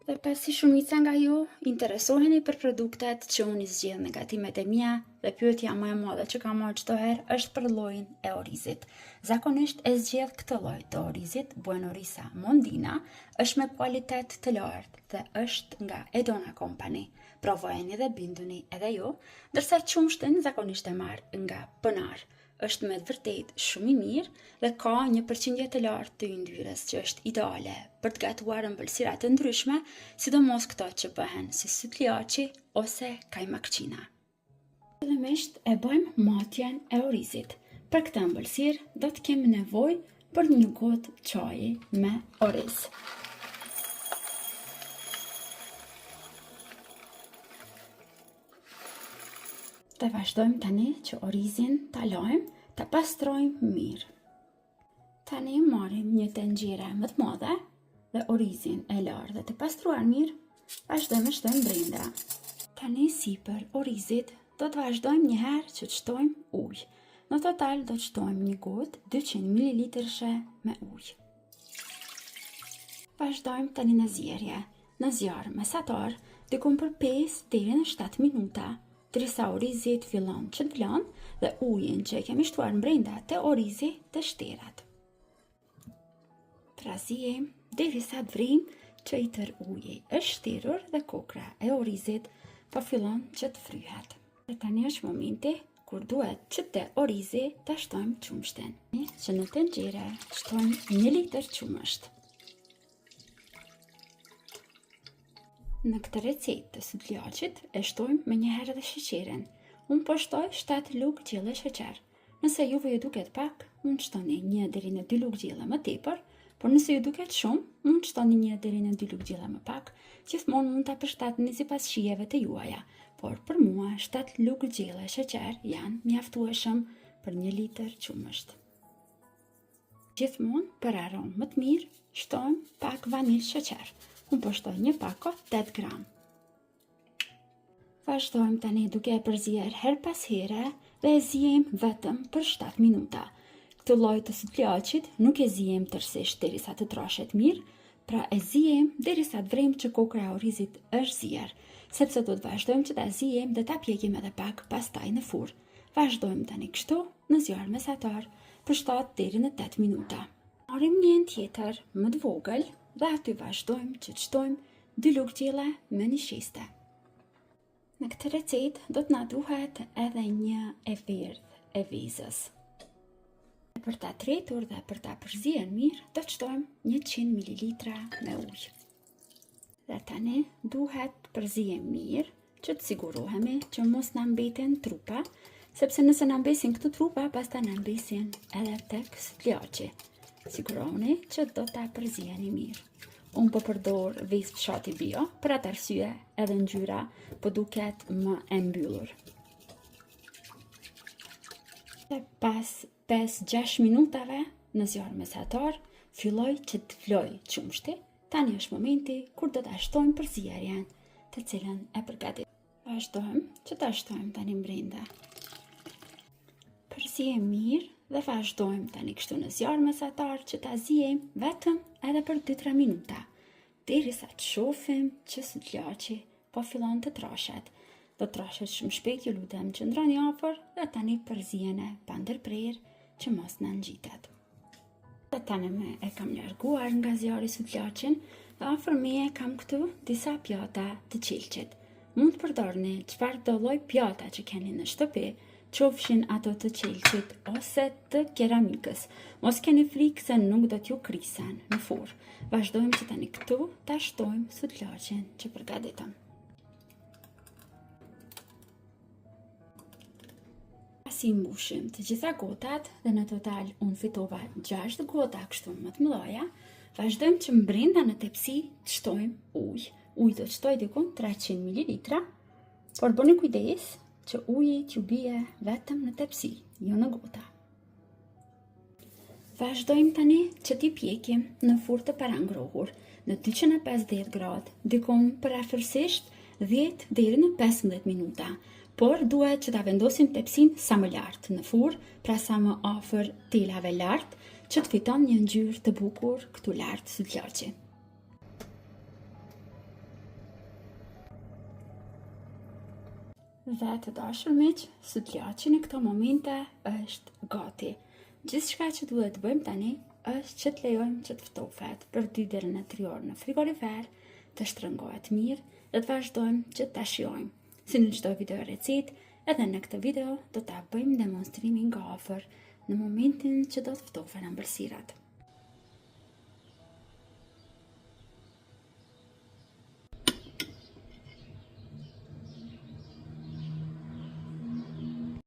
Dhe pasi shumica nga ju interesoheni për produktet që unë i zgjedh në gatimet e mia dhe pyetja më e madhe që kam marrë çdo herë është për llojin e orizit. Zakonisht e zgjedh këtë lloj të orizit, Buenorisa Mondina, është me kualitet të lartë dhe është nga Edona Company. Provojeni dhe binduni edhe ju, ndërsa qumshtin zakonisht e marr nga Pënar. Është me vërtet shumë i mirë dhe ka një përqindje të lartë të yndyrës që është ideale për të gatuar ëmbëlsira të ndryshme, sidomos këto që bëhen si sytliaçi ose kajmakçina. Fillimisht e bëjmë matjen e orizit. Për këtë ëmbëlsirë do të kemi nevojë për një gotë çaji me oriz. Të vazhdojmë tani që orizin ta lajmë, ta pastrojmë mirë. Tani marrim një tenxhere më të madhe dhe orizin e larë dhe të pastruar mirë, vazhdojmë shtojmë brenda. Tani sipër orizit do të vazhdojmë një herë që të shtojmë ujë. Në total do të shtojmë një gotë 200 ml me ujë. Vazhdojmë tani në zjerje. Në zjarr mesatar, diku për 5 deri në 7 minuta, derisa orizi fillon që të vlan dhe ujin që e kemi shtuar brenda te orizi të shterat. Trazijmë derisa të vrijmë që i tër uji është shtirur dhe kokra e orizit po fillon që të fryhet. Dhe tani është momenti kur duhet që te orizi ta shtojmë qumshtin. Që në tenxhere shtojmë 1 litër qumësht. Në këtë recetë të sytliaçit e shtojmë me një herë dhe sheqerin. Unë po shtoj 7 lugë gjelle sheqer. Nëse juve ju duket pak, mund shtoni 1 deri në 2 lugë gjelle më tepër, por nëse ju duket shumë, mund shtoni 1 deri në 2 lugë gjelle më pak. Gjithmonë mund ta përshtatni sipas shijeve të juaja, por për mua 7 lugë gjelle sheqer janë mjaftueshëm për 1 litër qumësht. Gjithmonë për aromë më të mirë, shtojmë pak vanilë sheqer. Unë po shtoj një pako 8 gram. Vazhdojmë tani duke e përzier her pas here dhe e zijmë vetëm për 7 minuta. Këtë lloj të sytliaçit nuk e zijmë tërësisht derisa të trashet mirë, pra e zijmë derisa të vrejmë që kokra e orizit është zier, sepse do të vazhdojmë që ta zijmë dhe ta pjekim edhe pak pastaj në furrë. Vazhdojmë tani kështu në zjarr mesatar për 7 deri në 8 minuta. Marrim një tjetër më të vogël dhe aty vazhdojmë që të shtojmë 2 lugë gjelle me një shiste. Në këtë recetë do të na duhet edhe një e verdhë e vezës. Për ta tretur dhe për ta përzier mirë, do të shtojmë 100 ml me ujë. Dhe tani duhet të përzijem mirë që të sigurohemi që mos na mbeten trupa, sepse nëse na mbesin këtu trupa, pastaj na mbesin edhe tek sytliaçi. Sigurohuni që do ta përzijeni mirë. Unë po përdor vezë fshati bio, për atë arsye edhe ngjyra po duket më e mbyllur. Dhe pas 5-6 minutave në zjarr mesatar, filloi që të vloj qumshti. Tani është momenti kur do ta shtojmë përzierjen, të cilën e përgatit. Vazhdojmë që ta shtojmë tani brenda. Përzijem mirë dhe vazhdojmë tani kështu në zjarr mesatar që ta zijmë vetëm edhe për 2-3 minuta, derisa të shohim që sytliaçi po fillon të trashet. Do të trashet shumë shpejt, ju lutem qëndroni afër dhe tani përzijeni pa ndërprerje që mos na ngjitet. Dhe tani e kam larguar nga zjarri sytliaçin dhe afër meje kam këtu disa pjata të qelçit. Mund të përdorni çfarëdo lloj pjata që keni në shtëpi, qofshin ato të qelçit ose të keramikës. Mos keni frikë se nuk do t'ju krisen në furrë. Vazhdojmë që tani këtu ta shtojmë sytliaçin që përgatitëm. Pasi mbushim të gjitha gotat dhe në total unë fitova 6 gota kështu më të mëdha, vazhdojmë që brenda në tepsi të shtojmë ujë. Uji do të shtoj diku 300 ml, por bëni kujdes që uji t'ju bie vetëm në tepsi, jo në gota. Vazhdojmë tani që t'i pjekim në furrë të parangrohur, në 250 gradë, dikom për afërsisht 10 deri në 15 minuta, por duhet që ta vendosim tepsin sa më lart në furrë, pra sa më afër telave lart, që të fiton një ngjyrë të bukur këtu lart sytliaçi. Dhe të dashur miq, sutllaçi në këto momente është gati. Gjithçka që duhet të bëjmë tani është që të lejojmë që të ftofet për 2 deri në 3 orë në frigorifer, të shtrëngohet mirë dhe të vazhdojmë që ta shijojmë. Si në çdo video recet, edhe në këtë video do ta bëjmë demonstrimin nga afër në momentin që do të ftofen ëmbëlsirat.